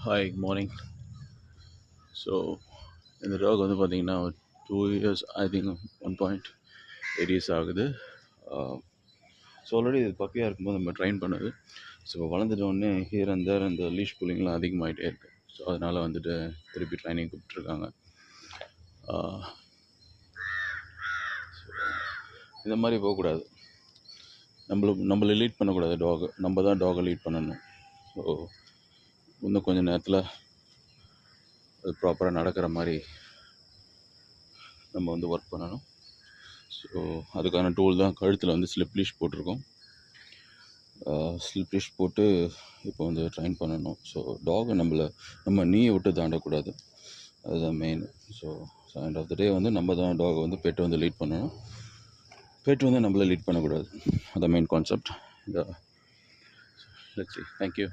Hi good morning. So இந்த talk வந்து பார்த்திங்கன்னா 2 இயர்ஸ், ஐ திங்க் 1.8 இயர்ஸ் ஆகுது. ஸோ ஆல்ரெடி இது பப்பியாக இருக்கும்போது நம்ம ட்ரைன் பண்ணுது. ஸோ வளர்ந்துட்டோடனே ஹியர் அண்ட் தேர் இந்த லீஷ் புல்லிங்லாம் அதிகமாகிட்டே இருக்குது. ஸோ அதனால் வந்துட்டு திருப்பி ட்ரைனிங் கூப்பிட்ருக்காங்க. இந்த மாதிரி போகக்கூடாது. நம்மளை லீட் பண்ணக்கூடாது டாகு, நம்ம தான் டாகை லீட் பண்ணணும். ஸோ இன்னும் கொஞ்சம் நேரத்தில் அது ப்ராப்பராக நடக்கிற மாதிரி நம்ம வந்து ஒர்க் பண்ணணும். ஸோ அதுக்கான டூல் தான் கழுத்தில் வந்து ஸ்லிப் லீஷ் போட்டிருக்கோம். ஸ்லிப் லீஷ் போட்டு இப்போ வந்து ட்ரைன் பண்ணணும். ஸோ டாகை நம்ம நீயை விட்டு தாண்டக்கூடாது, அதுதான் main. So end of the day வந்து நம்ம தான் டாகை வந்து பெட்டு வந்து லீட் பண்ணணும், பெட்டு வந்து நம்மளை லீட் பண்ணக்கூடாது. அதான் மெயின் கான்செப்ட். இந்த லெட்ஸ் சி. தேங்க்யூ.